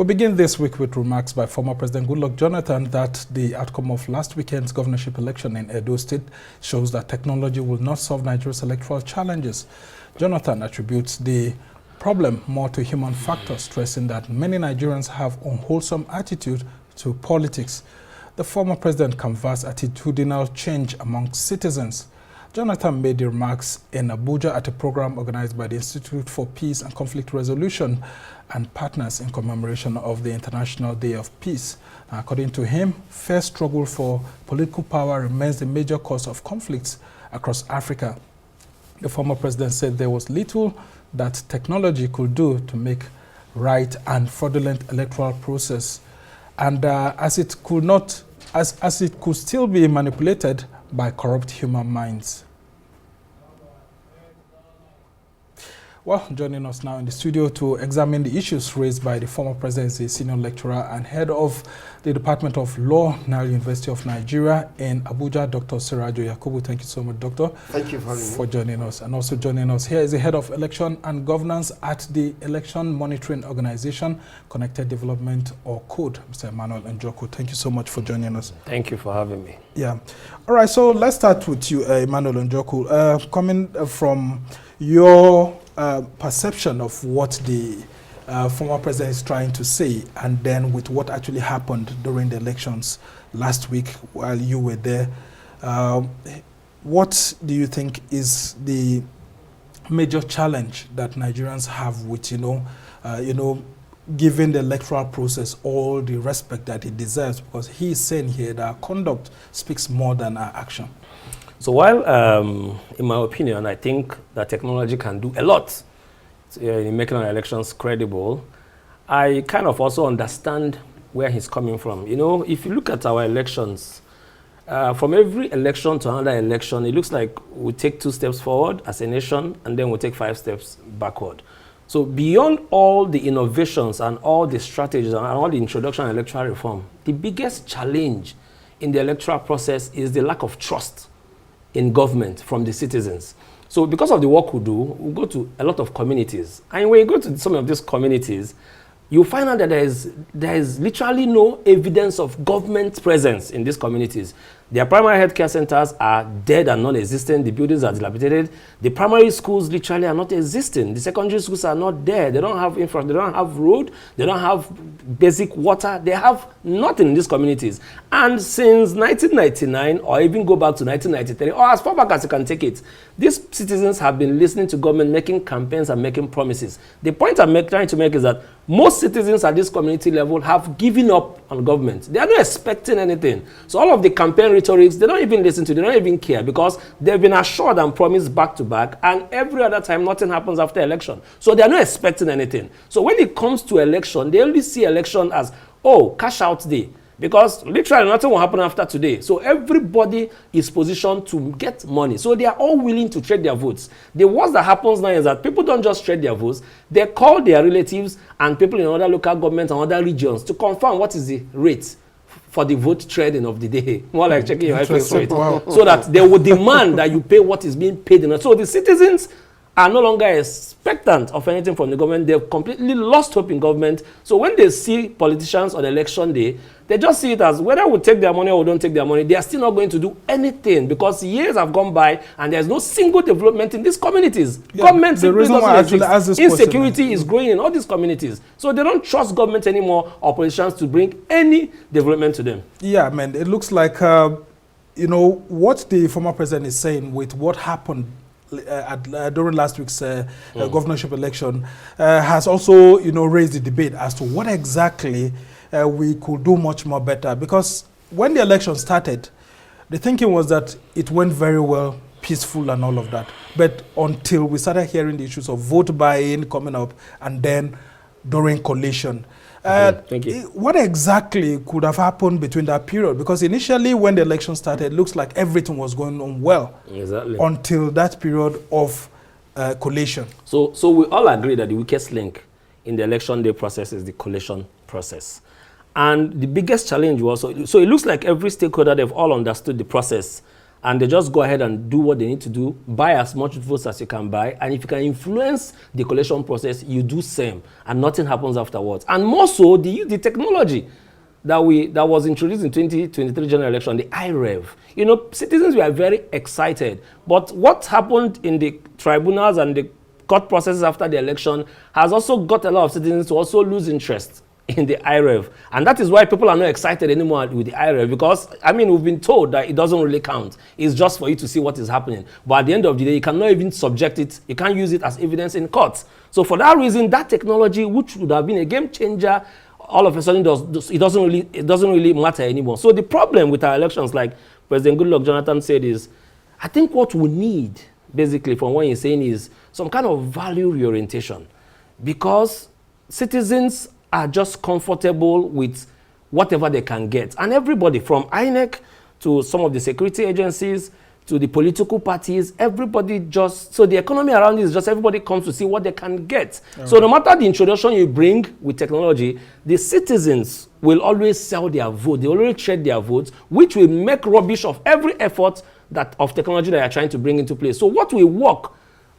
We begin this week with remarks by former President Goodluck Jonathan that the outcome of last weekend's governorship election in Edo State shows that technology will not solve Nigeria's electoral challenges. Jonathan attributes the problem more to human factors, stressing that many Nigerians have unwholesome attitude to politics. The former president canvassed attitudinal change among citizens. Jonathan made the remarks in Abuja at a program organized by the Institute for Peace and Conflict Resolution and partners in commemoration of the International Day of Peace. According to him, fair struggle for political power remains the major cause of conflicts across Africa. The former president said there was little that technology could do to make right and fraudulent electoral process, and as it could still be manipulated by corrupt human minds. Well, joining us now in the studio to examine the issues raised by the former presidency senior lecturer and head of the Department of Law, Nile University of Nigeria in Abuja, Dr. Sirajo Yakubu. Thank you so much, Doctor. Thank you for joining us. And also joining us here is the head of election and governance at the Election Monitoring Organization, Connected Development, or CODE, Mr. Emmanuel Njoku. Thank you so much for joining us. Thank you for having me. Yeah. All right, so let's start with you, Emmanuel Njoku. Coming from your perception of what the former president is trying to say, and then with what actually happened during the elections last week while you were there, what do you think is the major challenge that Nigerians have with, giving the electoral process all the respect that it deserves? Because he is saying here that our conduct speaks more than our action. So while, in my opinion, I think that technology can do a lot in making our elections credible, I kind of also understand where he's coming from. You know, if you look at our elections, from every election to another election, it looks like we take 2 steps forward as a nation, and then we take 5 steps backward. So beyond all the innovations and all the strategies and all the introduction of electoral reform, the biggest challenge in the electoral process is the lack of trust in government from the citizens. So because of the work we do, we go to a lot of communities. And when you go to some of these communities, you find out that there is literally no evidence of government presence in these communities. Their primary healthcare centers are dead and non-existent. The buildings are dilapidated. The primary schools literally are not existing. The secondary schools are not there. They don't have infrastructure. They don't have road. They don't have basic water. They have nothing in these communities. And since 1999, or even go back to 1993, or as far back as you can take it, these citizens have been listening to government, making campaigns and making promises. The point I'm trying to make is that most citizens at this community level have given up on government. They are not expecting anything. So all of the campaign rhetorics, they don't even listen to, they don't even care, because they've been assured and promised back to back, and every other time nothing happens after election. So they are not expecting anything. So when it comes to election, they only see election as, oh, cash out day, because literally nothing will happen after today. So everybody is positioned to get money. So they are all willing to trade their votes. The worst that happens now is that people don't just trade their votes, they call their relatives and people in other local governments and other regions to confirm what is the rate for the vote trading of the day. More like checking your FX rate. Wow. So that they will demand that you pay what is being paid. So the citizens are no longer expectant of anything from the government. They've completely lost hope in government. So when they see politicians on election day, they just see it as whether we take their money or we don't take their money, they are still not going to do anything, because years have gone by and there's no single development in these communities. Yeah, government simply doesn't exist. Insecurity is growing in all these communities. So they don't trust government anymore or politicians to bring any development to them. Yeah, man, it looks like, what the former president is saying with what happened during last week's governorship election has also, raised the debate as to what exactly we could do much more better. Because when the election started, the thinking was that it went very well, peaceful and all of that. But until we started hearing the issues of vote buying coming up, and then during collation. Thank you. What exactly could have happened between that period? Because initially when the election started, it looks like everything was going on well. Exactly. Until that period of collation. So we all agree that the weakest link in the election day process is the collation process. And the biggest challenge was, so it looks like every stakeholder, they've all understood the process and they just go ahead and do what they need to do, buy as much votes as you can buy, and if you can influence the collation process, you do same, and nothing happens afterwards. And more so, the technology that was introduced in 2023 general election, the IREV. You know, citizens were very excited, but what happened in the tribunals and the court processes after the election has also got a lot of citizens to also lose interest in the IREV. And that is why people are not excited anymore with the IREV, because, I mean, we've been told that it doesn't really count. It's just for you to see what is happening. But at the end of the day, you cannot even subject it. You can't use it as evidence in court. So for that reason, that technology, which would have been a game changer, all of a sudden it doesn't really matter anymore. So the problem with our elections, like President Goodluck Jonathan said, is I think what we need, basically, from what he's saying, is some kind of value reorientation, because citizens are just comfortable with whatever they can get. And everybody, from INEC to some of the security agencies to the political parties, everybody just, so the economy around is just everybody comes to see what they can get. So no matter the introduction you bring with technology, the citizens will always sell their vote. They always trade their votes, which will make rubbish of every effort of technology that you are trying to bring into place. So what will work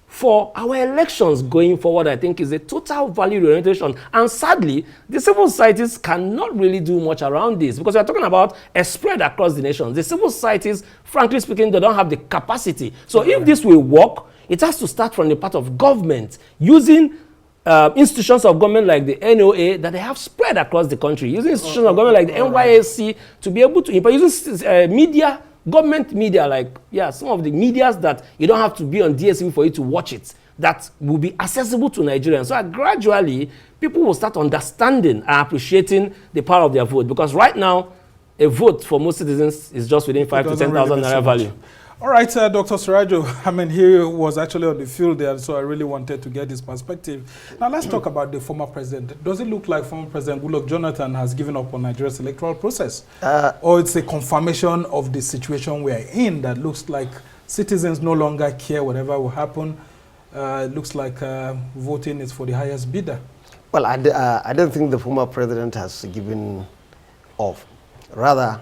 for our elections going forward, I think, is a total value orientation. And sadly, the civil societies cannot really do much around this, because we are talking about a spread across the nation. The civil societies, frankly speaking, they don't have the capacity. So if this will work, it has to start from the part of government, using institutions of government like the NOA that they have spread across the country, using institutions of government like the NYSC to be able to, using media, government media, like, some of the medias that you don't have to be on DSTV for you to watch it, that will be accessible to Nigerians. So gradually, people will start understanding and appreciating the power of their vote, because right now, a vote for most citizens is just within 5,000 to 10,000 naira value. All right, Dr. Surajo, I mean, he was actually on the field there, so I really wanted to get his perspective. Now, let's talk about the former president. Does it look like former President Goodluck Jonathan has given up on Nigeria's electoral process? Or it's a confirmation of the situation we are in that looks like citizens no longer care whatever will happen? It looks like voting is for the highest bidder. Well, I don't think the former president has given off. Rather,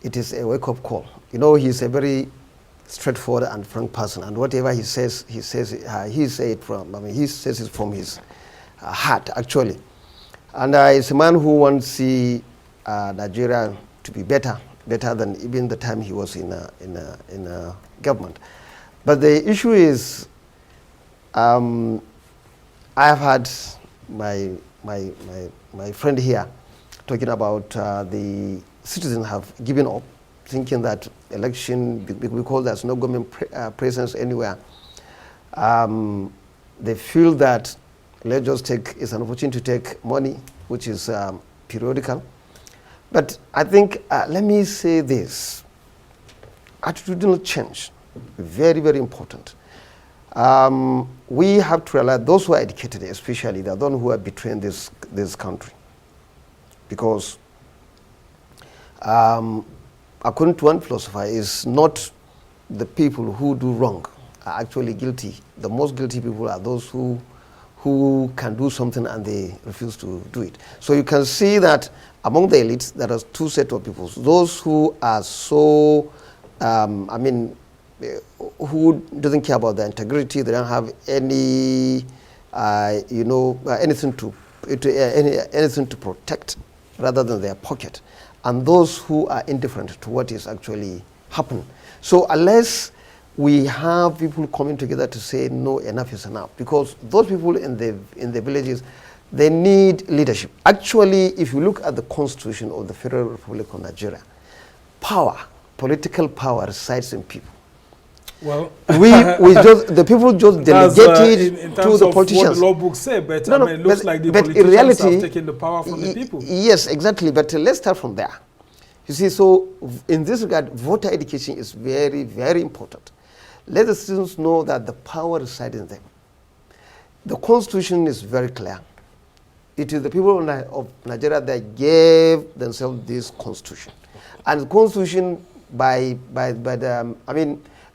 it is a wake-up call. You know, he's a very straightforward and frank person, and whatever he says it from his heart, actually. And he's a man who wants to see Nigeria to be better than even the time he was in government. But the issue is, I have had my friend here talking about the citizens have given up, thinking that election, because there's no government presence anywhere. They feel that let's just take, it's an opportunity to take money, which is periodical. But I think, let me say this, attitudinal change, very, very important. We have to realize those who are educated, especially, they're the ones who are betraying this country. Because according to one philosopher, is not the people who do wrong are actually guilty. The most guilty people are those who can do something and they refuse to do it. So you can see that among the elites, there are two sets of people. Those who are so, who doesn't care about their integrity, they don't have any, anything to protect rather than their pocket. And those who are indifferent to what is actually happening. So unless we have people coming together to say no, enough is enough, because those people in the villages, they need leadership. Actually, if you look at the Constitution of the Federal Republic of Nigeria, power, political power resides in people. Well, the people just delegate to the politicians. What the law books say, but it looks like the politicians in reality, have taken the power from the people. Yes, exactly. But let's start from there. You see, so in this regard, voter education is very, very important. Let the citizens know that the power resides in them. The Constitution is very clear. It is the people of Nigeria that gave themselves this Constitution, and the Constitution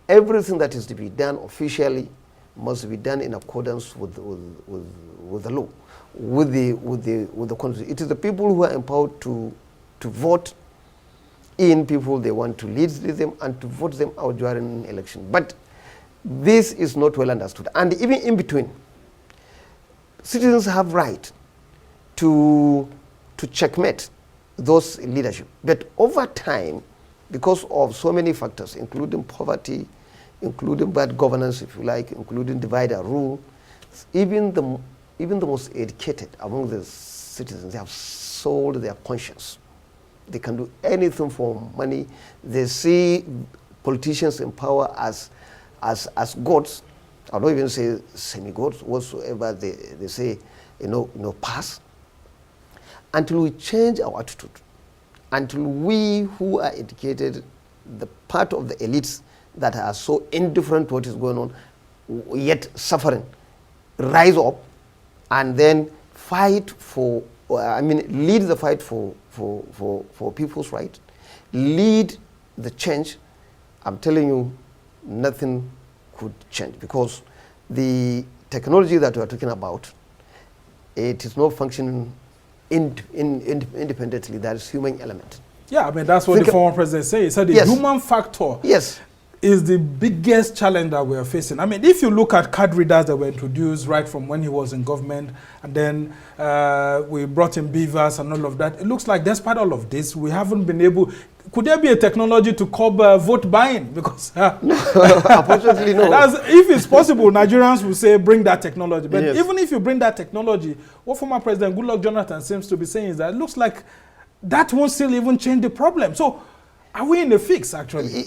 everything that is to be done officially must be done in accordance with the law, with the Constitution. It is the people who are empowered to vote in people they want to lead them and to vote them out during election. But this is not well understood. And even in between, citizens have right to checkmate those leadership. But over time, because of so many factors, including poverty, including bad governance, if you like, including divide and rule, even the most educated among the citizens, they have sold their conscience. They can do anything for money. They see politicians in power as gods. I don't even say semi-gods, whatsoever they say, pass. Until we change our attitude, until we who are educated, the part of the elites that are so indifferent to what is going on, yet suffering, rise up and then fight for, lead the fight for people's rights, lead the change. I'm telling you, nothing could change, because the technology that we are talking about, it is not functioning independently. There is human element. Yeah, that's what the former president said. He said the human factor is the biggest challenge that we are facing. If you look at card readers that were introduced right from when he was in government, and then we brought in beavers and all of that, it looks like despite all of this, we haven't been able. Could there be a technology to curb vote buying? Because unfortunately, no. If it's possible, Nigerians will say bring that technology. But even if you bring that technology, what former President Goodluck Jonathan seems to be saying is that it looks like that won't still even change the problem. So are we in a fix, actually?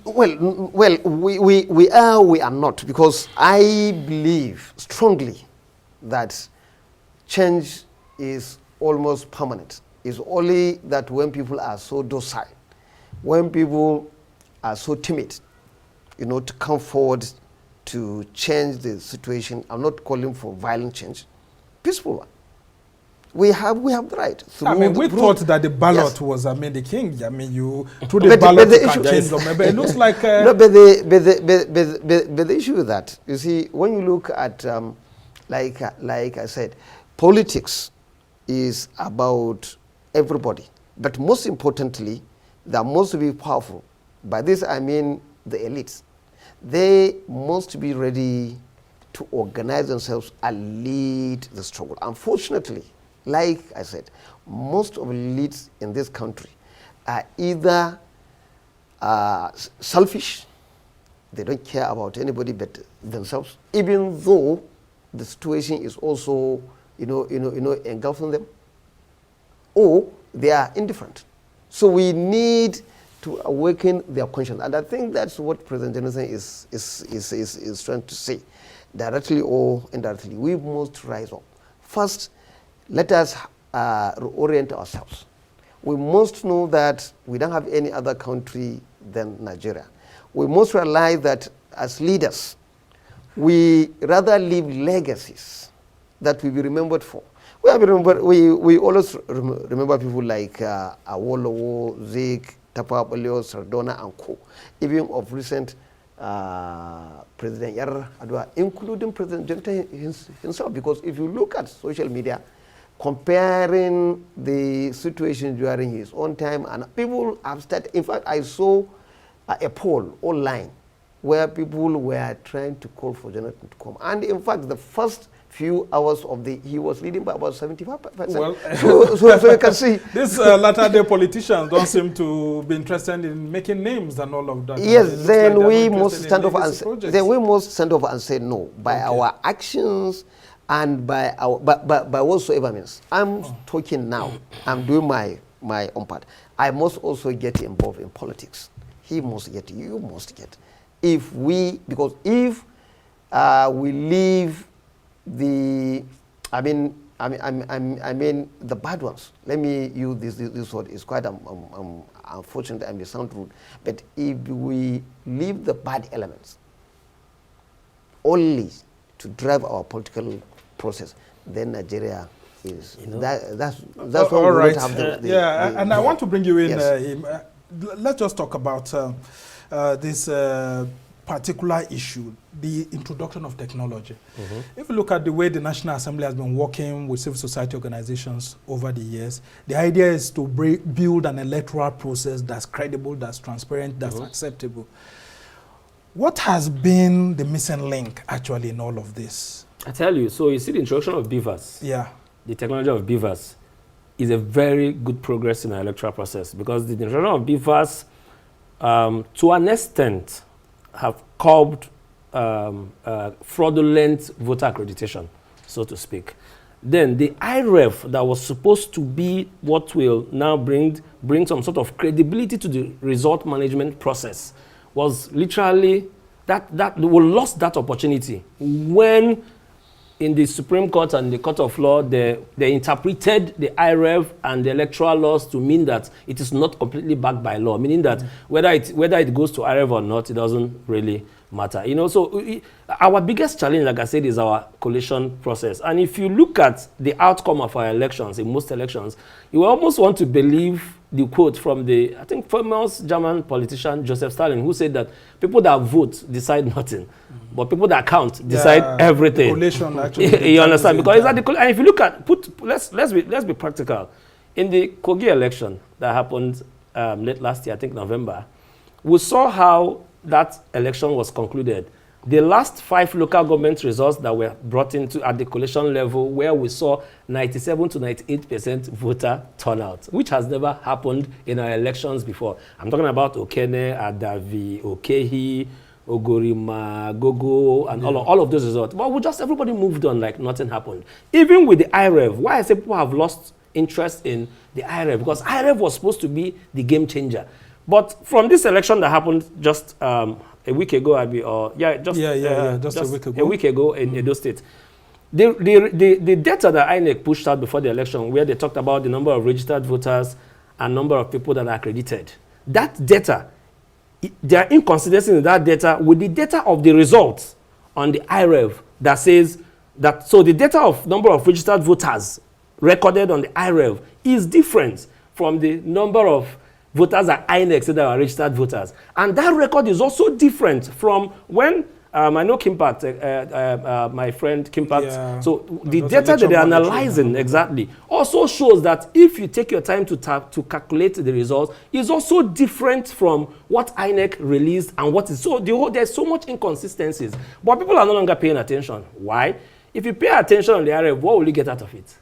Well, we are not, because I believe strongly that change is almost permanent. It's only that when people are so docile, when people are so timid, to come forward to change the situation. I'm not calling for violent change, peaceful one. We have the right. We thought that the ballot was, the king. You through the ballot you can change them. But it looks like no. But the issue with that, you see, when you look at like I said, politics is about everybody. But most importantly, they must be powerful. By this I mean the elites. They must be ready to organize themselves and lead the struggle. Unfortunately, like I said, most of the elites in this country are either selfish, they don't care about anybody but themselves, even though the situation is also engulfing them, or they are indifferent. So we need to awaken their conscience, and I think that's what President Jonathan is trying to say, directly or indirectly. We must rise up. First, let us reorient ourselves. We must know that we don't have any other country than Nigeria. We must realize that as leaders, we rather leave legacies that we be remembered for. We always remember people like Awolowo, Zik, Tafawa Balewa, Sardona, and Co. Even of recent President Yar'Adua, including President Jonathan himself. Because if you look at social media, comparing the situation during his own time, and people have started. In fact, I saw a poll online where people were trying to call for Jonathan to come. And in fact, the first few hours of he was leading by about 75%. Well, so you can see. These latter-day politicians don't seem to be interested in making names and all of that. Yes, then like we must stand up and say no by our actions and by whatsoever means. I'm talking now. I'm doing my own part. I must also get involved in politics. He must get. You must get. Because if we leave the, the bad ones. Let me use this word. It's quite unfortunate and may sound rude, but if we leave the bad elements only to drive our political process, then Nigeria is that's what all we right. Have and I want to bring you in. Yes. Let's just talk about this particular issue, the introduction of technology. If you look at the way the National Assembly has been working with civil society organizations over the years, the idea is to build an electoral process that's credible, that's transparent, that's acceptable. What has been the missing link actually in all of this? I tell you, so you see the introduction of beavers. Yeah. The technology of beavers is a very good progress in our electoral process, because the introduction of beavers, to an extent, have curbed fraudulent voter accreditation, so to speak. Then the IREF that was supposed to be what will now bring some sort of credibility to the result management process was literally that we lost that opportunity when in the Supreme Court and the Court of Law, they interpreted the IREV and the electoral laws to mean that it is not completely backed by law, meaning that whether it goes to IREV or not, it doesn't really matter. You know, so our biggest challenge, like I said, is our collation process. And if you look at the outcome of our elections, in most elections, you almost want to believe the quote from the, I think, famous German politician Joseph Stalin, who said that people that vote decide nothing, but people that count decide everything. Collation actually. You understand? Because it's at the, and if you look at, let's be practical. In the Kogi election that happened late last year, I think November, we saw how that election was concluded. The last 5 local government results that were brought into at the collation level, where we saw 97 to 98% voter turnout, which has never happened in our elections before. I'm talking about Okene, Adavi, Okehi, Ogorima, Gogo, and all of those results. But everybody moved on like nothing happened. Even with the IREV, why I say people have lost interest in the IREV, because IREV was supposed to be the game changer. But from this election that happened just a week ago, just a week ago in Edo State, the data that INEC pushed out before the election, where they talked about the number of registered voters and number of people that are accredited, that data, there are inconsistencies in that data with the data of the results on the IREV that says that, so the data of number of registered voters recorded on the IREV is different from the number of voters at INEC said that are registered voters. And that record is also different from when, I know Kimpat, my friend Kimpat, so the data that they're analyzing exactly also shows that if you take your time to calculate the results, is also different from what INEC released and what is, so there's so much inconsistencies. But people are no longer paying attention. Why? If you pay attention on the IREV, what will you get out of it?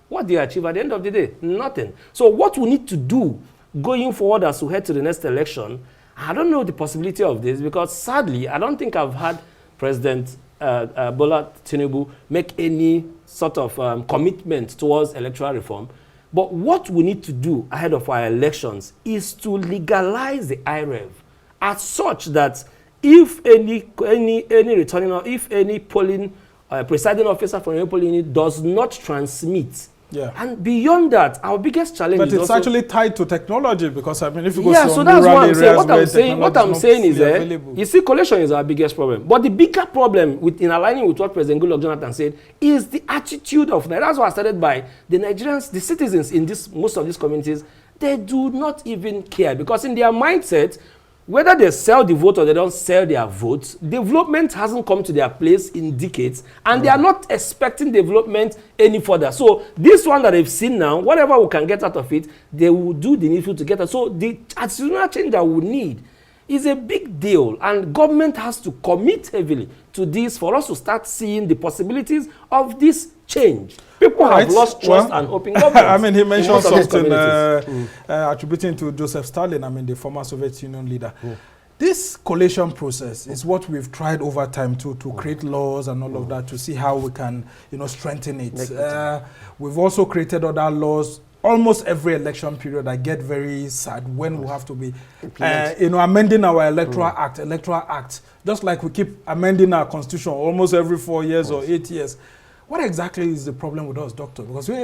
What do you achieve at the end of the day? Nothing. So what we need to do going forward as we head to the next election, I don't know the possibility of this, because sadly, I don't think I've had President Bola Tinubu make any sort of commitment towards electoral reform. But what we need to do ahead of our elections is to legalize the IREV as such that if any returning, or if any polling presiding officer from any polling unit does not transmit. Yeah. And beyond that, our biggest challenge but is it's also actually tied to technology, because I mean, if you go so that's what I'm saying. What I'm saying is you see, collation is our biggest problem. But the bigger problem in aligning with what President Goodluck Jonathan said is the attitude of, that's why I started by the Nigerians, the citizens in most of these communities, they do not even care, because in their mindset, whether they sell the vote or they don't sell their votes, development hasn't come to their place in decades, and they are not expecting development any further. So this one that they've seen now, whatever we can get out of it, they will do the needful to get it. So the attitudinal change that we need is a big deal, and government has to commit heavily to this for us to start seeing the possibilities of this change. People have lost trust and hope in government. I mean, he mentioned something attributing to Joseph Stalin, I mean, the former Soviet Union leader. This collation process is what we've tried over time to create laws and all of that, to see how we can, strengthen it. We've also created other laws almost every election period. I get very sad when we have to be, amending our electoral act, just like we keep amending our constitution almost every 4 years or 8 years. What exactly is the problem with us, Doctor? Because we,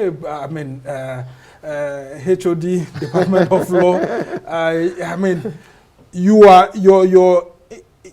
HOD, Department of Law,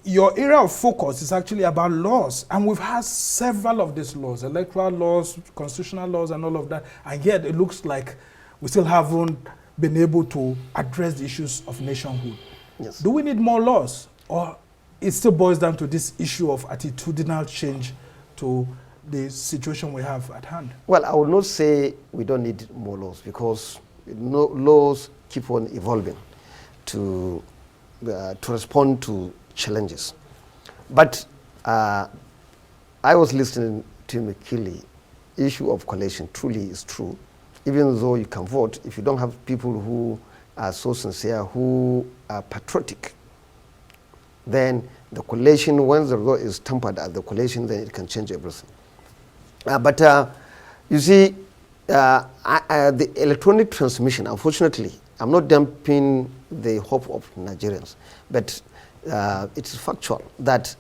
your area of focus is actually about laws, and we've had several of these laws, electoral laws, constitutional laws, and all of that, and yet it looks like we still haven't been able to address the issues of nationhood. Yes. Do we need more laws, or it still boils down to this issue of attitudinal change to the situation we have at hand. Well, I would not say we don't need more laws, because laws keep on evolving to respond to challenges. But I was listening to McKinley. Issue of coalition truly is true. Even though you can vote, if you don't have people who are so sincere, who are patriotic, then the coalition, once the result is tampered at the coalition, then it can change everything. You see, the electronic transmission, unfortunately, I'm not damping the hope of Nigerians, but it's factual that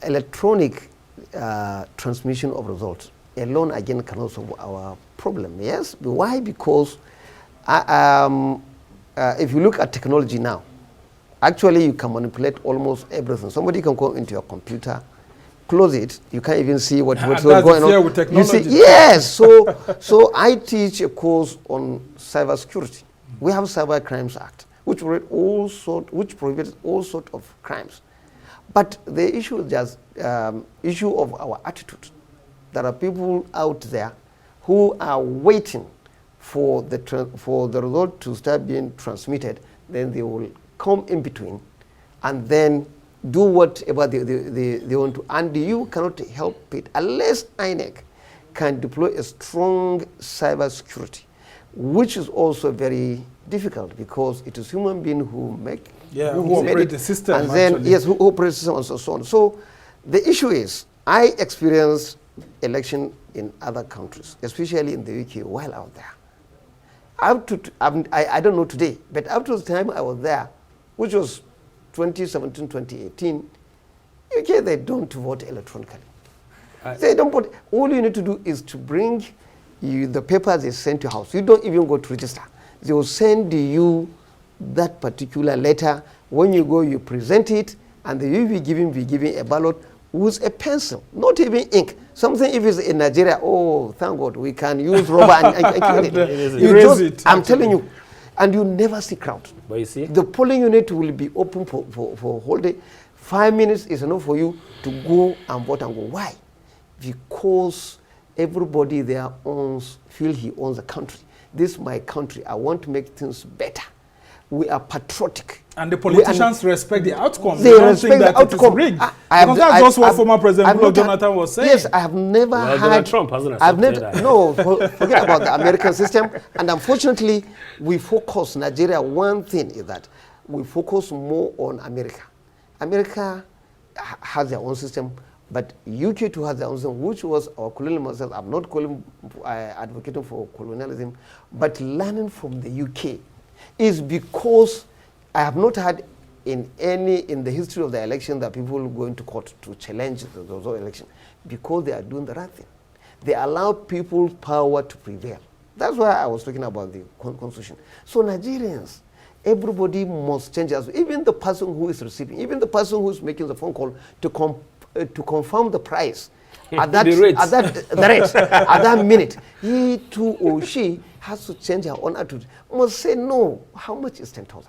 electronic transmission of results alone again cannot solve our problem. Yes, why? Because if you look at technology now, actually you can manipulate almost everything. Somebody can go into your computer, close it, you can't even see what's going on. With technology. You see, yes, so I teach a course on cybersecurity. We have Cyber Crimes Act, which prohibits all sorts of crimes. But the issue is just issue of our attitude. There are people out there who are waiting for the result to start being transmitted. Then they will come in between and then do whatever they want to. And you cannot help it unless INEC can deploy a strong cyber security, which is also very difficult because it is human beings who make who operate the system, and then yes, who operate the system and so on. So the issue is, I experienced election in other countries, especially in the UK, while out there. I don't know today, but up to the time I was there, which was 2017, 2018, UK, they don't vote electronically. They don't vote. All you need to do is to bring the papers they send to your house. You don't even go to register. They will send you that particular letter. When you go, you present it, and you will be given a ballot with a pencil, not even ink. Something if it's in Nigeria, oh, thank God, we can use rubber and kill it. I'm telling you, and you never see crowd. But you see, the polling unit will be open for a whole day. 5 minutes is enough for you to go and vote and go. Why? Because everybody there feel he owns the country. This is my country. I want to make things better. We are patriotic. And the politicians respect the outcome. They don't think that it is rigged. Because that's just what former President Goodluck Jonathan was saying. Yes, I have never had... Donald Trump hasn't accepted that. No, forget about the American system. And unfortunately, we focus, Nigeria, one thing is that we focus more on America. America has their own system, but UK too has their own system, which was our colonial masters. I'm not advocating for colonialism, but learning from the UK is because I have not had in the history of the election that people go into court to challenge the election, because they are doing the right thing. They allow people's power to prevail. That's why I was talking about the constitution. So Nigerians, everybody must change us. Even the person who is receiving, even the person who is making the phone call to confirm the price at that at that minute, he too or she has to change her own attitude. Must say no. How much is 10,000?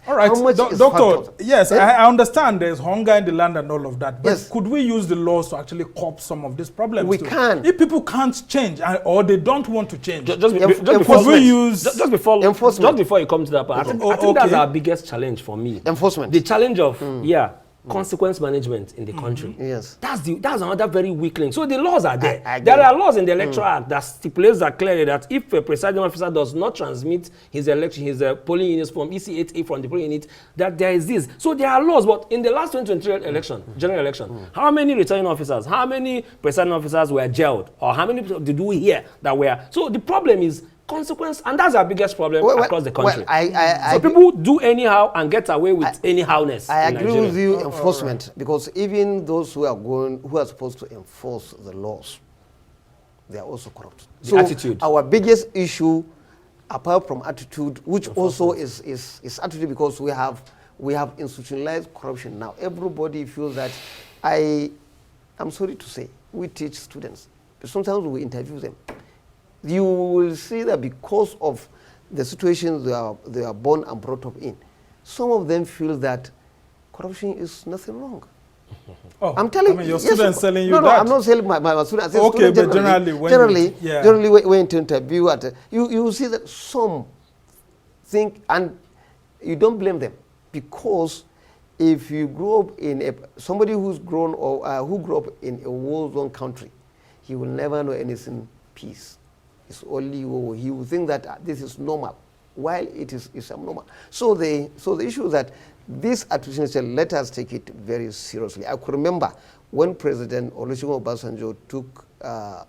All right, How much is Doctor. 5,000? Yes, I understand there's hunger in the land and all of that. But yes, could we use the laws to actually curb some of these problems? We can. If people can't change or they don't want to change, just before you come to that part, I think that's our biggest challenge for me. Enforcement. The challenge of consequence management in the country. Yes. That's another very weak link. So the laws are there. There are laws in the Electoral Act that stipulates that clearly that if a presiding officer does not transmit his polling units from EC8A from the polling unit, that there is this. So there are laws, but in the last 2023 election, general election, how many returning officers, how many presiding officers were jailed, or how many people did we hear that were? So the problem is consequence, and that's our biggest problem across the country. So people do anyhow and get away with anyhowness. I agree with you, enforcement, because even those who are supposed to enforce the laws, they are also corrupt. The attitude. Our biggest issue, apart from attitude, which also is attitude, because we have institutionalized corruption now. Everybody feels that I'm sorry to say, we teach students, but sometimes we interview them. You will see that because of the situations they are born and brought up in, some of them feel that corruption is nothing wrong. Oh, I'm telling you. I mean, your students telling you no, that? No, I'm not selling my students. Okay, but generally, when to interview at you see that some think, and you don't blame them, because if you grow up in somebody who's grown or who grew up in a war-zone country, he will never know anything peace. It's only war. He will think that this is normal, while it is abnormal. So the issue is that this artificial intelligence, let us take it very seriously. I could remember when President Olusegun Obasanjo took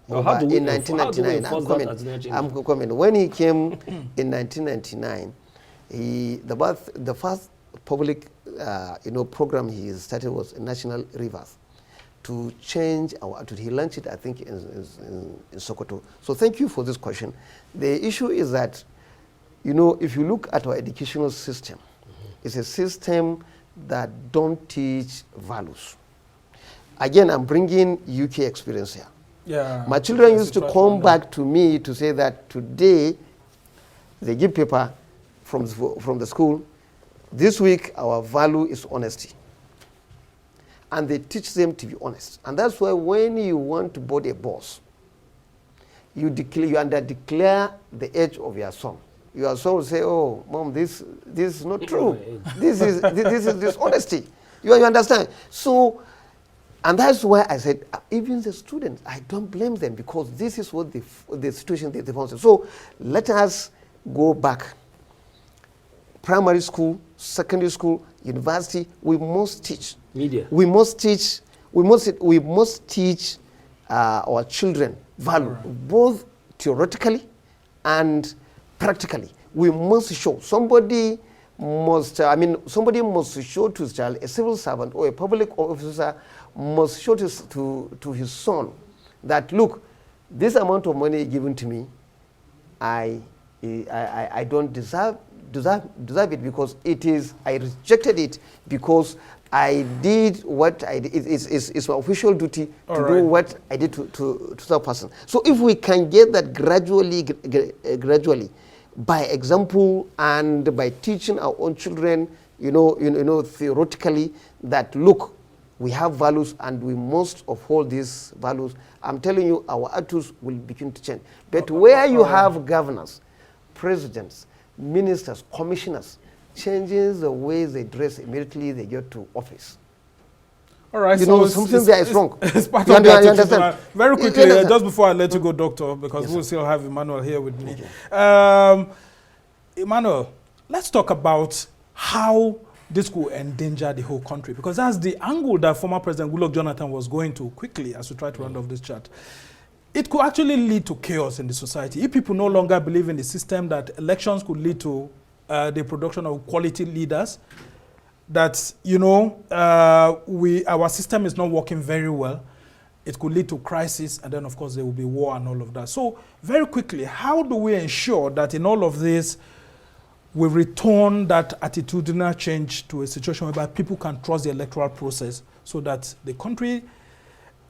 over in 1999. I'm coming. When he came in 1999, the first public program he started was National Rivers, to change our attitude. He launched it, I think, in Sokoto. So thank you for this question. The issue is that, if you look at our educational system, it's a system that don't teach values. Again, I'm bringing UK experience here. Yeah. My children used to come back to me to say that today they give paper from the school. This week our value is honesty. And they teach them to be honest. And that's why when you want to board a bus, you declare the age of your son. Your son will say, "Oh, Mom, this is not true. this is dishonesty." You understand? So, and that's why I said, even the students, I don't blame them, because this is what the situation they found. So let us go back. Primary school, secondary school, university, we must teach. Media. We must teach our children value, both theoretically and practically. We must show. Somebody must show to his child, a civil servant or a public officer must show to his son that, look, this amount of money given to me, I don't deserve it, because I rejected it because I did what I did. It's my official duty to do what I did to that person. So if we can get that gradually, by example and by teaching our own children, theoretically, that look, we have values and we must uphold these values, I'm telling you, our attitudes will begin to change. But where you have governors, presidents, ministers, commissioners, changes the way they dress immediately they get to office. All right, something there is wrong. It's part of that. Understand? Very quickly, just before I let you go, Doctor, because we'll still have Emmanuel here with me. Okay. Emmanuel, let's talk about how this could endanger the whole country, because that's the angle that former President Goodluck Jonathan was going to quickly as we try to round off this chat. It could actually lead to chaos in the society. If people no longer believe in the system, that elections could lead to the production of quality leaders, that, our system is not working very well, it could lead to crisis, and then, of course, there will be war and all of that. So, very quickly, how do we ensure that in all of this, we return that attitudinal change to a situation whereby people can trust the electoral process, so that the country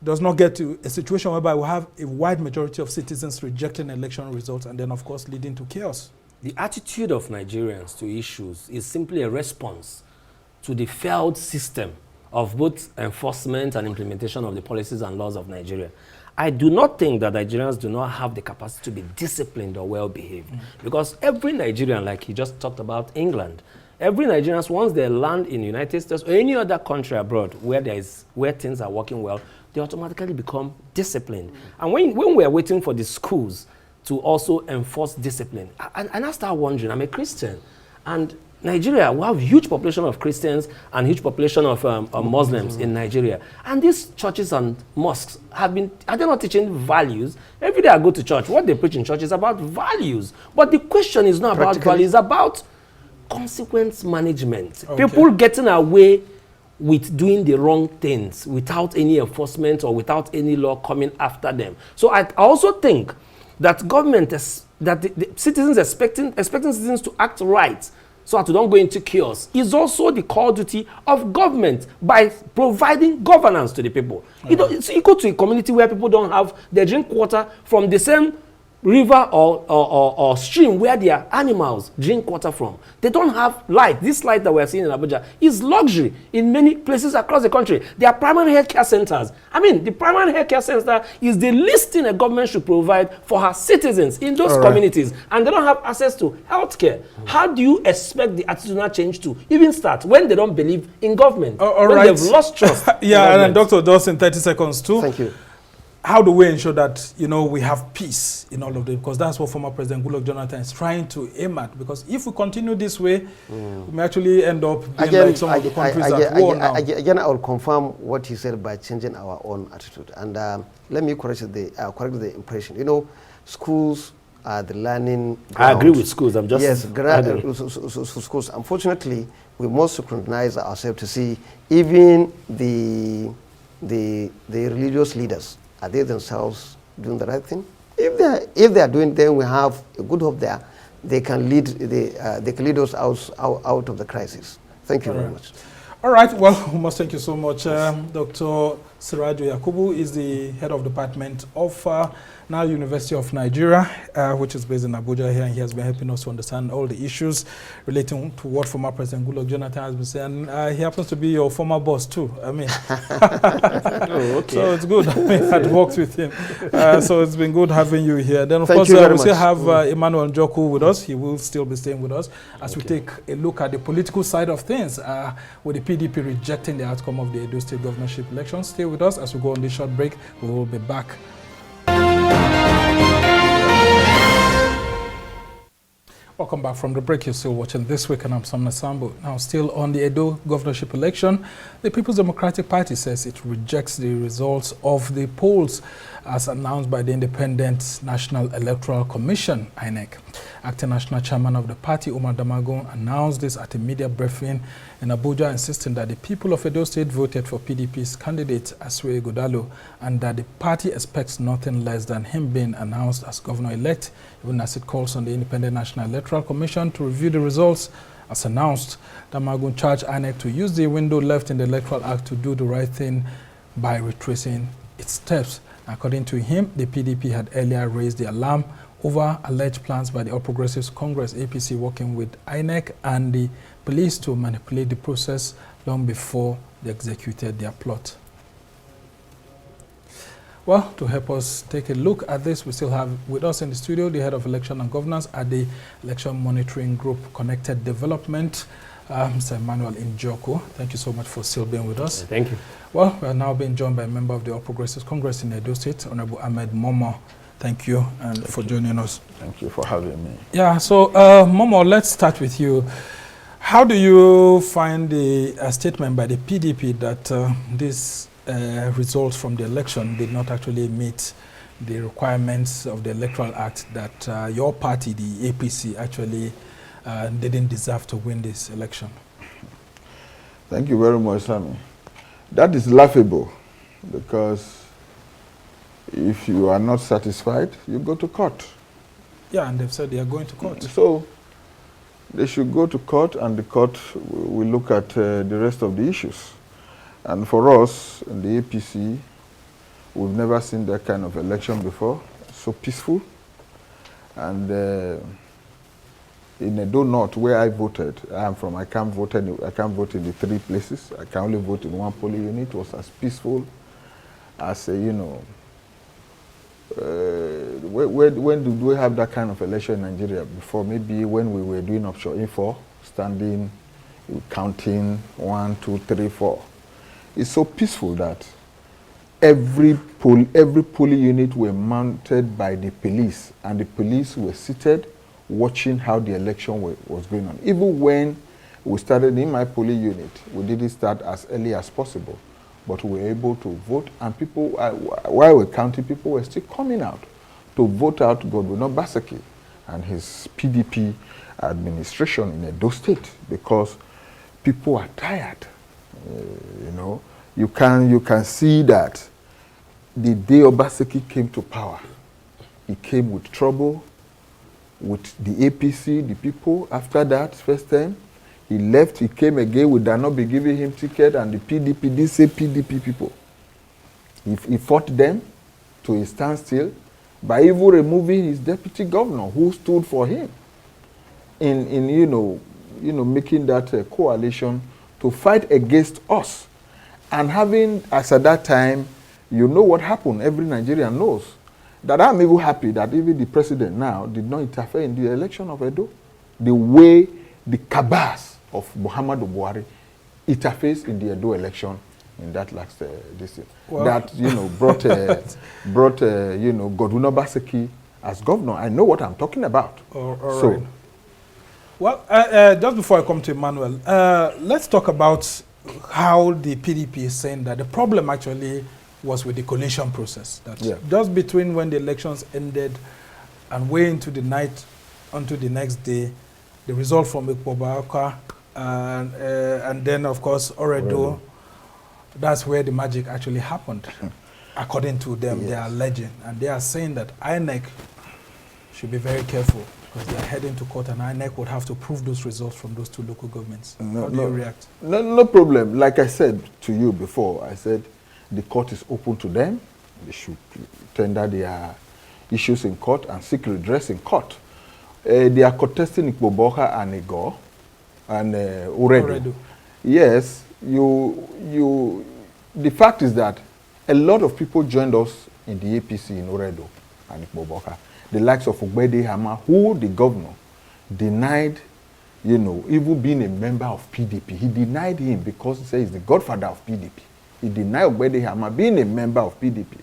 does not get to a situation whereby we have a wide majority of citizens rejecting election results, and then, of course, leading to chaos? The attitude of Nigerians to issues is simply a response to the failed system of both enforcement and implementation of the policies and laws of Nigeria. I do not think that Nigerians do not have the capacity to be disciplined or well-behaved. Because every Nigerian, like he just talked about England, every Nigerian, once they land in the United States or any other country abroad where things are working well, they automatically become disciplined. And when we are waiting for the schools to also enforce discipline, and I start wondering, I'm a Christian, and Nigeria, we have huge population of Christians and huge population of Muslims in Nigeria. And these churches and mosques are they not teaching values? Every day I go to church, what they preach in church is about values. But the question is not about values, it's about consequence management. Okay. People getting away with doing the wrong things without any enforcement or without any law coming after them. So I also think that government, that the citizens expecting citizens to act right, so as to don't go into chaos, is also the core duty of government by providing governance to the people. It's equal to a community where people don't have, they drink water from the same river or stream where their animals drink water from. They don't have light. This light that we're seeing in Abuja is luxury in many places across the country. There are primary health care centers. I mean, the primary health care center is the least thing a government should provide for her citizens in those communities, and they don't have access to health care. How do you expect the attitudinal change to even start when they don't believe in government? When they've lost trust. Yeah, and Dr. Dawson, 30 seconds too. Thank you. How do we ensure that, you know, we have peace in all of this? Because that's what former President Goodluck Jonathan is trying to aim at. Because if we continue this way, we may actually end up being like some of the countries at war now. Again, I will confirm what he said by changing our own attitude. And let me correct the impression. You know, schools are the learning ground. I agree with schools. I'm just... Yes, schools. Unfortunately, we must synchronize ourselves to see even the religious leaders. Are they themselves doing the right thing? If they are doing, then we have a good hope there. They can lead us out of the crisis. Thank you very much. All right. Well, we must thank you so much. Dr. Siraju Yakubu is the head of department of now University of Nigeria, which is based in Abuja here, and he has been helping us to understand all the issues relating to what former President Goodluck Jonathan has been saying. He happens to be your former boss too. I mean, so it's good. I mean, I'd worked with him, so it's been good having you here. Then of course we still have Emmanuel Njoku with us. He will still be staying with us as we take a look at the political side of things, with the PDP rejecting the outcome of the Edo State governorship elections. Stay with us as we go on this short break. We will be back. Welcome back from the break. You're still watching This Week, and I'm Samna Sambo. Now, still on the Edo governorship election, the People's Democratic Party says it rejects the results of the polls as announced by the Independent National Electoral Commission, INEC. Acting National Chairman of the party, Umar Damagun, announced this at a media briefing in Abuja, insisting that the people of Edo State voted for PDP's candidate, Asue Godalo, and that the party expects nothing less than him being announced as governor-elect, even as it calls on the Independent National Electoral Commission to review the results. As announced, Damagun charged INEC to use the window left in the Electoral Act to do the right thing by retracing its steps. According to him, the PDP had earlier raised the alarm over alleged plans by the All Progressives Congress, APC, working with INEC and the police to manipulate the process long before they executed their plot. Well, to help us take a look at this, we still have with us in the studio the head of election and governance at the Election Monitoring Group Connected Development, Mr. Emmanuel Njoku. Thank you so much for still being with us. Thank you. Well, we are now being joined by a member of the All Progressives Congress in Edo State, Honorable Ahmed Momo. Thank you for joining us. Thank you for having me. Yeah, so Momo, let's start with you. How do you find the statement by the PDP that these results from the election did not actually meet the requirements of the Electoral Act, that your party, the APC, actually didn't deserve to win this election? Thank you very much, Sammy. That is laughable, because if you are not satisfied, you go to court. Yeah, and they've said they are going to court. So they should go to court, and the court will look at the rest of the issues. And for us, in the APC, we've never seen that kind of election before, so peaceful. And in Edo North, where I voted, I'm from, I can't vote in the 3 places. I can only vote in 1 polling unit. It was as peaceful as, you know, when did we have that kind of election in Nigeria before? Maybe when we were doing offshore info, standing, counting 1, 2, 3, 4. It's so peaceful that every polling unit were mounted by the police, and the police were seated watching how the election was going on. Even when we started in my polling unit, we didn't start as early as possible, but we were able to vote, and people, while we were counting, people were still coming out to vote out Godwin Obaseki and his PDP administration in Edo State, because people are tired. You know, you can see that the day Obaseki came to power, he came with trouble with the APC, the people. After that, first time, he left, he came again, we did not be giving him ticket, and the PDP, these same PDP people, he fought them to a standstill, by even removing his deputy governor who stood for him in making that coalition to fight against us. And having, as at that time, you know what happened, every Nigerian knows, that I'm even happy that even the president now did not interfere in the election of Edo. The way the cabals of Muhammadu Buhari interferes in the Edo election in that last this year. Well, that brought Godwin Obaseki as governor. I know what I'm talking about. All right. Well, just before I come to Emmanuel, let's talk about how the PDP is saying that the problem actually was with the coalition process. That just between when the elections ended and way into the night until the next day, the result from Ikpobaka and then, of course, Oredo, that's where the magic actually happened. According to them, they are alleging. And they are saying that INEC should be very careful because they are heading to court and INEC would have to prove those results from those two local governments. How do you react? No problem. Like I said to you before, I said the court is open to them. They should tender their issues in court and seek redress in court. They are contesting Ikpoboka and Igor and Uredu. Yes, the fact is that a lot of people joined us in the APC in Uredu and Ikpoboka. The likes of Ogbede Hama, who the governor denied, even being a member of PDP. He denied him because he said he's the godfather of PDP. He denied Ogbede Hama being a member of PDP.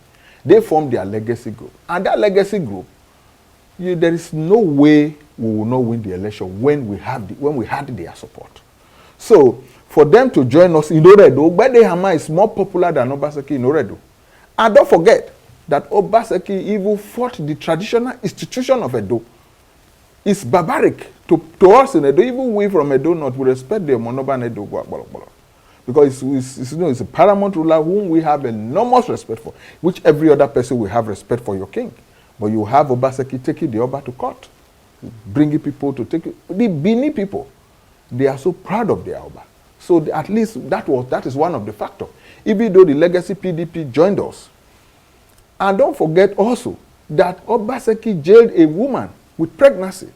They formed their legacy group. And that legacy group, there is no way we will not win the election when we had their support. So, for them to join us in Oredo, Ogbede Hama is more popular than Obaseki in Oredo. And don't forget that Obaseki even fought the traditional institution of Edo. It's barbaric to us in Edo. Even we from Edo North, we respect the Monoban Edo. Because it's a paramount ruler whom we have enormous respect for, which every other person will have respect for your king. But you have Obaseki taking the Oba to court, bringing people to take it. The Bini people, they are so proud of their Oba. So at least that is one of the factors. Even though the legacy PDP joined us. And don't forget also that Obaseki jailed a woman with pregnancy.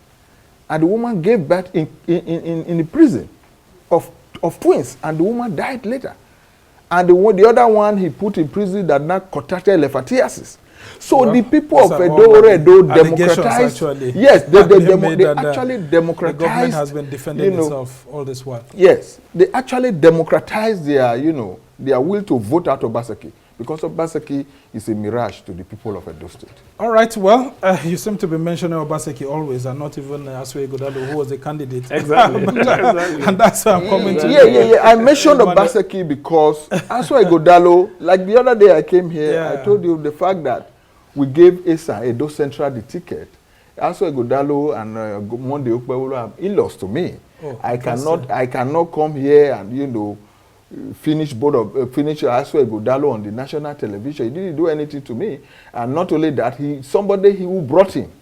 And the woman gave birth in the prison of twins. And the woman died later. And the other one he put in prison that now contracted elephantiasis. So the people of Edo democratized. Yes, they actually democratized. The government has been defending itself all this while. Yes, they actually democratized their will to vote out Obaseki. Because Obaseki is a mirage to the people of Edo State. All right, well, you seem to be mentioning Obaseki always, and not even Aswe Godalo, who was the candidate. Exactly. And that's why I'm coming to Yeah. I mentioned Obaseki because Aswe Godalo, like the other day I came here, I told you the fact that we gave Esa, Edo Central, the ticket. Aswe Godalo and Monde Okpewolo have in-laws to me. I cannot come here and, finish Aswe Godalo on the national television. He didn't do anything to me. And not only that, somebody who brought him,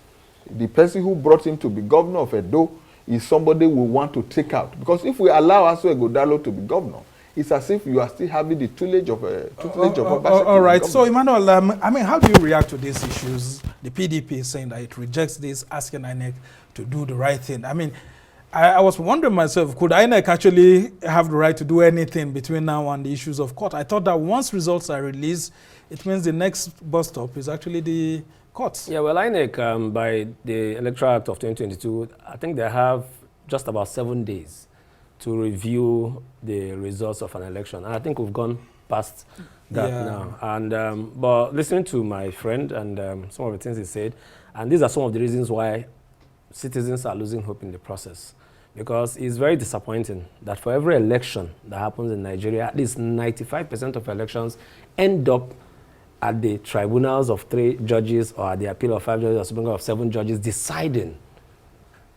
the person who brought him to be governor of Edo is somebody we want to take out. Because if we allow Aswe Godalo to be governor, it's as if you are still having the tutelage of Obaseki. All right. So, Emmanuel, how do you react to these issues? The PDP is saying that it rejects this, asking INEC to do the right thing. I was wondering myself, could INEC actually have the right to do anything between now and the issues of court? I thought that once results are released, it means the next bus stop is actually the courts. Yeah, well, INEC, by the Electoral Act of 2022, I think they have just about 7 days to review the results of an election. And I think we've gone past that now. And but listening to my friend and some of the things he said, and these are some of the reasons why citizens are losing hope in the process. Because it's very disappointing that for every election that happens in Nigeria, at least 95% of elections end up at the tribunals of 3 judges or at the appeal of 5 judges or Supreme Court of 7 judges deciding.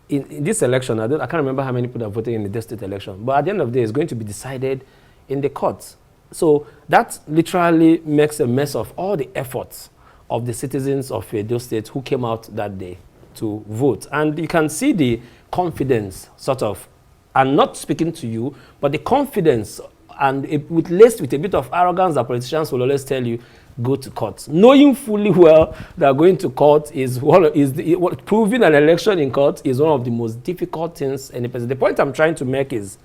In this election, I can't remember how many people are voting in the state election, but at the end of the day, it's going to be decided in the courts. So that literally makes a mess of all the efforts of the citizens of Edo State who came out that day to vote. And you can see the confidence, sort of, and not speaking to you, but the confidence and laced with a bit of arrogance that politicians will always tell you, go to court, knowing fully well that going to court is proving an election in court is one of the most difficult things any person. The point I'm trying to make is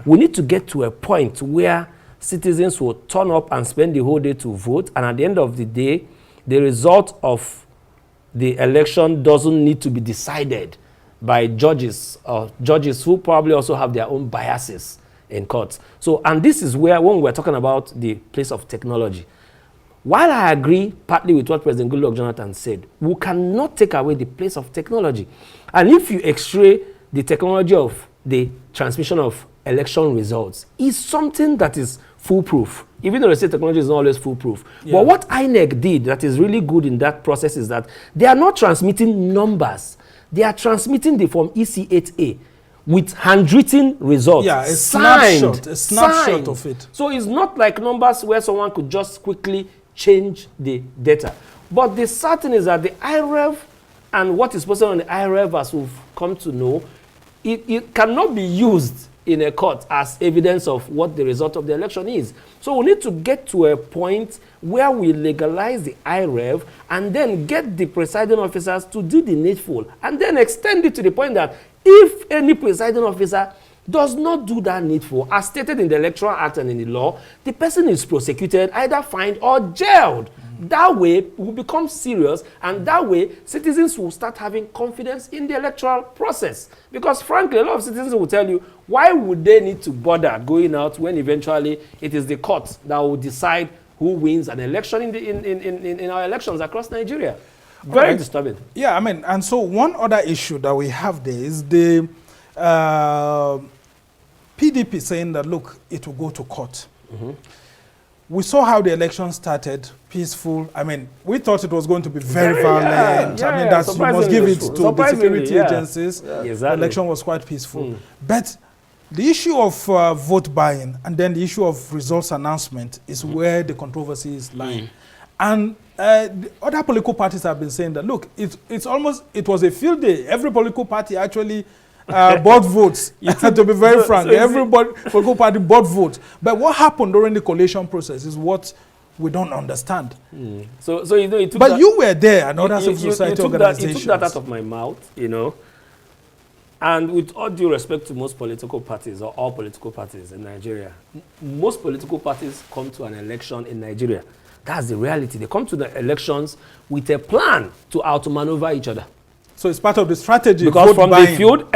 we need to get to a point where citizens will turn up and spend the whole day to vote, and at the end of the day, the result of the election doesn't need to be decided by judges who probably also have their own biases in courts. So, and this is where, when we're talking about the place of technology, while I agree partly with what President Goodluck Jonathan said, we cannot take away the place of technology. And if you x-ray the technology of the transmission of election results, is something that is foolproof, even though they say technology is not always foolproof. But what INEC did that is really good in that process is that they are not transmitting numbers. They are transmitting the form EC8A with handwritten results. Yeah, signed, a snapshot of it. So it's not like numbers where someone could just quickly change the data. But the certain is that the IREV and what is posted on the IREV, as we've come to know, it cannot be used in a court as evidence of what the result of the election is. So we need to get to a point where we legalize the IREV and then get the presiding officers to do the needful, and then extend it to the point that if any presiding officer does not do that needful, as stated in the Electoral Act and in the law, the person is prosecuted, either fined or jailed. That way, it will become serious, and that way, citizens will start having confidence in the electoral process. Because frankly, a lot of citizens will tell you, why would they need to bother going out when eventually it is the court that will decide who wins an election in our elections across Nigeria? Very disturbing. Yeah, I mean, and so one other issue that we have there is the PDP saying that, look, it will go to court. We saw how the election started, peaceful. I mean, we thought it was going to be very violent. I mean, that's, you must give it to the security agencies. Exactly. The election was quite peaceful. But the issue of vote buying and then the issue of results announcement is where the controversy is lying. And the other political parties have been saying that, look, it was a field day. Every political party actually bought votes, to be very frank. Every political party bought votes. But what happened during the collation process is what we don't understand. So you know, but you were there, and other civil society organizations. You took that out of my mouth, you know. And with all due respect to most political parties, or all political parties in Nigeria, most political parties come to an election in Nigeria. That's the reality. They come to the elections with a plan to outmaneuver each other. So it's part of the strategy. Because from the field,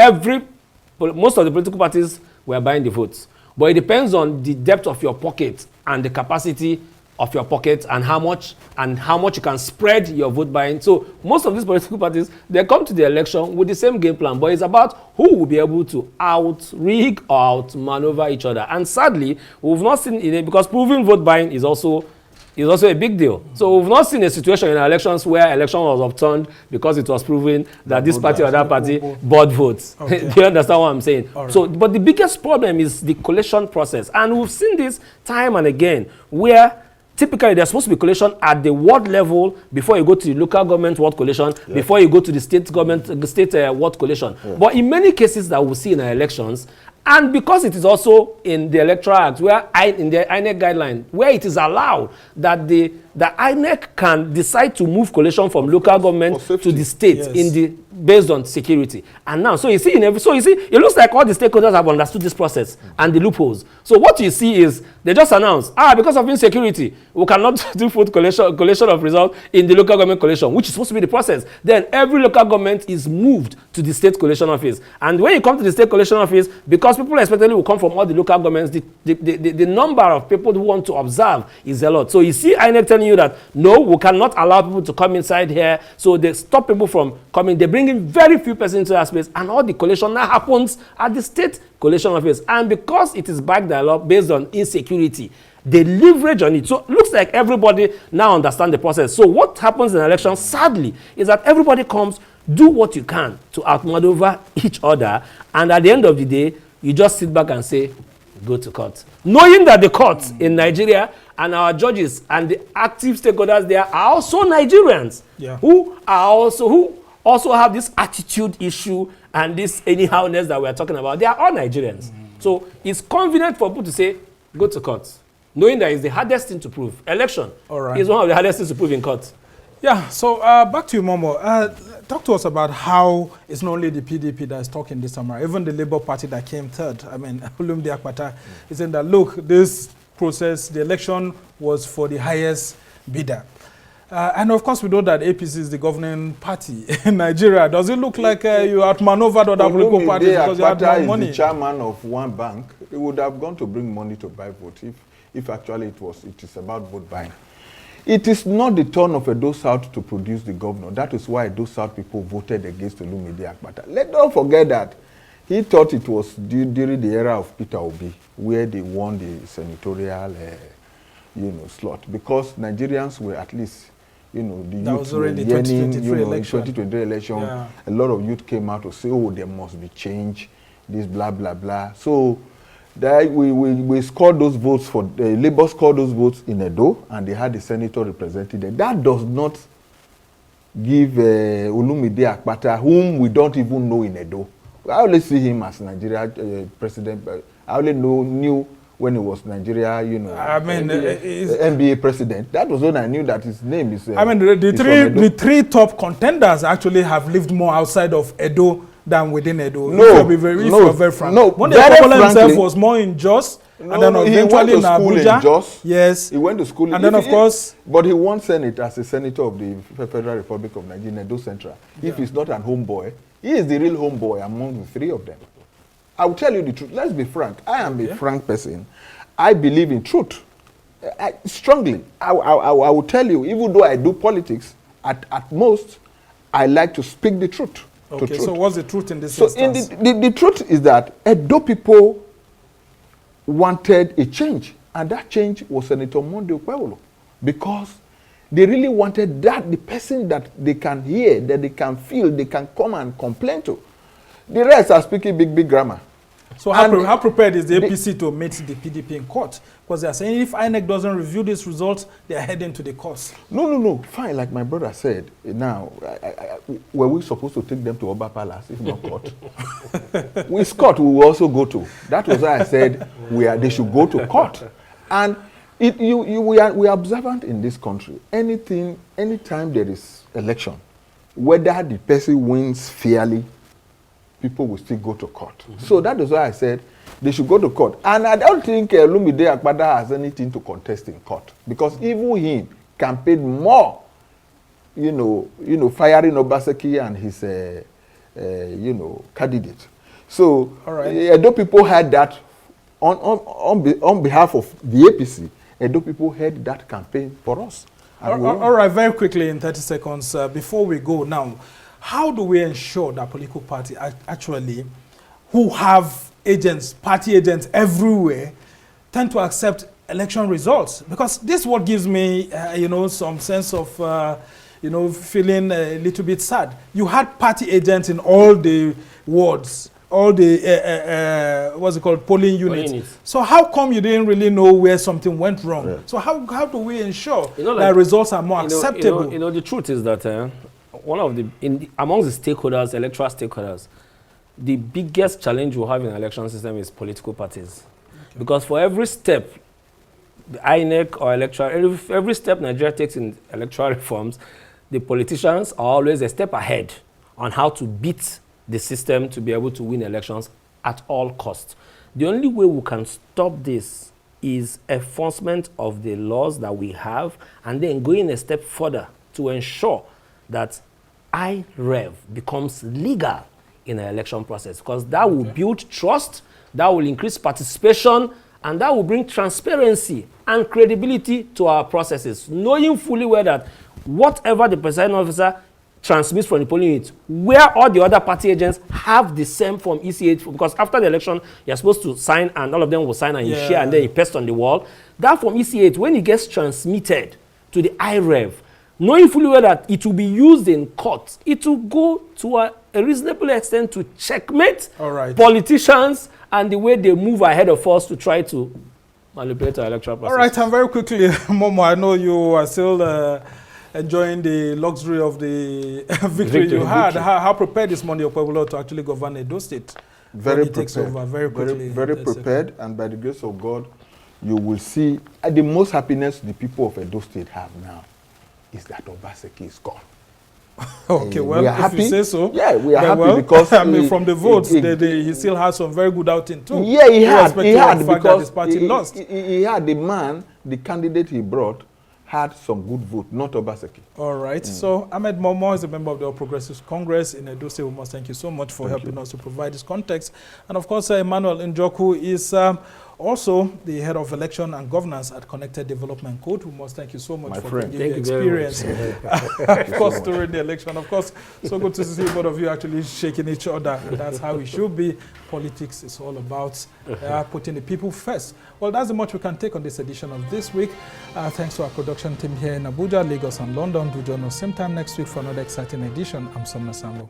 most of the political parties were buying the votes. But it depends on the depth of your pocket and the capacity of your pocket and how much you can spread your vote buying. So most of these political parties, they come to the election with the same game plan, but it's about who will be able to out-rig or out-maneuver each other. And sadly, we've not seen it, because proving vote buying is also a big deal. So we've not seen a situation in elections where election was overturned because it was proven that this party or that party bought votes. Okay. Do you understand what I'm saying? Right. So, but the biggest problem is the collation process. And we've seen this time and again, where typically there's supposed to be collation at the ward level before you go to the local government ward collation, before you go to the state ward collation. But in many cases that we see in our elections, and because it is also in the Electoral Act, in the INEC guideline, where it is allowed that the INEC can decide to move collation from local government to the state based on security. And now, so you see, it looks like all the stakeholders have understood this process and the loopholes. So what you see is they just announce, because of insecurity, we cannot do food collation of results in the local government collation, which is supposed to be the process. Then every local government is moved to the state collation office. And when you come to the state collation office, because people expectedly will come from all the local governments, the number of people who want to observe is a lot. So you see INEC telling you that, no, we cannot allow people to come inside here. So they stop people from coming. They bring in very few persons into that space, and all the collation now happens at the state collation office. And because it is backed by law based on insecurity, they leverage on it. So it looks like everybody now understands the process. So what happens in elections, sadly, is that everybody comes, do what you can to outmaneuver each other, and at the end of the day, you just sit back and say, go to court. Knowing that the courts in Nigeria and our judges and the active stakeholders there are also Nigerians who also have this attitude issue and this anyhowness that we are talking about. They are all Nigerians. So it's convenient for people to say, go to court. knowing that it's the hardest thing to prove. Election is one of the hardest things to prove in court. Yeah, so back to you, Momo. Talk to us about how it's not only the PDP that is talking this summer, even the Labour Party that came third. I mean, Olumide Akpata is saying that, look, this process, the election was for the highest bidder. And of course, we know that APC is the governing party in Nigeria. Does it look like you outmaneuvered other political parties because you had more money? Is the chairman of one bank. He would have gone to bring money to buy vote if actually it is about vote buying. It is not the turn of Edo South to produce the governor. That is why Edo South people voted against Olumide Akpata. Let's not forget that he thought it was during the era of Peter Obi where they won the senatorial slot, because Nigerians were at least, the youth were yearning, 2023 election. Yeah. A lot of youth came out to say, oh, there must be change, this blah, blah, blah. So that we scored those votes for, Labour scored those votes in Edo, and they had the senator represented there. That does not give Olumide Akpata, whom we don't even know in Edo. I only see him as Nigeria president, but I only knew when he was Nigeria, NBA president. That was when I knew that his name is. The three top contenders actually have lived more outside of Edo than within Edo. No, if you're very frank. No, when the Popular himself was more in Jos, and then eventually in Abuja. Jos. Yes. He went to school. And then of course. But he won Senate as a senator of the Federal Republic of Nigeria, Edo Central. Yeah. If he's not an homeboy, he is the real homeboy among the three of them. I will tell you the truth. Let's be frank. I am a frank person. I believe in truth. Strongly. I will tell you, even though I do politics, at most, I like to speak the truth. Okay, so what's the truth in this instance? The truth is that Edo people wanted a change, and that change was Senator Monday Okpebholo, because they really wanted that, the person that they can hear, that they can feel, they can come and complain to. The rest are speaking big grammar. So how prepared is the APC to meet the PDP in court? Because they are saying if INEC doesn't review these results, they are heading to the courts. No. Fine, like my brother said. Now, were we supposed to take them to Oba Palace, if not court? With court, we will also go to. That was why I said they should go to court. And we are observant in this country. Anytime there is election, whether the person wins fairly, people will still go to court. Mm-hmm. So that is why I said they should go to court. And I don't think Olumide Akpata has anything to contest in court, because even him campaigned more, firing Obaseki and his, candidate. So, Edo people had that on behalf of the APC. Edo people had that campaign for us. All right, very quickly in 30 seconds, before we go now, how do we ensure that political parties actually, who have party agents everywhere, tend to accept election results? Because this is what gives me, some sense of, feeling a little bit sad. You had party agents in all the wards, all the, polling units. So how come you didn't really know where something went wrong? Yeah. So how do we ensure that results are more acceptable? The truth is that among the stakeholders, electoral stakeholders, the biggest challenge we have in the election system is political parties. Okay. Because for every step, the INEC or electoral, every step Nigeria takes in electoral reforms, the politicians are always a step ahead on how to beat the system to be able to win elections at all costs. The only way we can stop this is enforcement of the laws that we have, and then going a step further to ensure that IREV becomes legal in an election process, because that will build trust, that will increase participation, and that will bring transparency and credibility to our processes, knowing fully well that whatever the presiding officer transmits from the polling unit, where all the other party agents have the same from ECH, because after the election, you're supposed to sign, and all of them will sign, and you share, and then you paste on the wall. That from ECH, when it gets transmitted to the IREV, knowing fully well that it will be used in court, it will go to a reasonable extent to checkmate politicians and the way they move ahead of us to try to manipulate our electoral process. All right, and very quickly, Momo, I know you are still enjoying the luxury of the victory you had. How prepared is Monday Okpebholo to actually govern Edo State? Very prepared. Very quickly. Very prepared, and by the grace of God, you will see the most happiness the people of Edo State have now is that Obaseki is gone. Okay, well, we are if happy. you say so. Yeah, we are then happy well, because I mean, from the votes, he still has some very good outing too. Yeah, he had of the fact that because his party lost. He had the candidate he brought had some good vote, not Obaseki. All right. So Ahmed Momo is a member of the All Progressives Congress in Edo State. We must thank you so much for helping us to provide this context. And of course, Emmanuel Njoku is also the head of election and governance at Connected Development Code. We must thank you so much for bringing your experience. Of course, during the election. Of course, so good to see both of you actually shaking each other. That's how it should be. Politics is all about putting the people first. Well, that's the much we can take on this edition of This Week. Thanks to our production team here in Abuja, Lagos, and London. Do join us same time next week for another exciting edition. I'm Somna Sambo.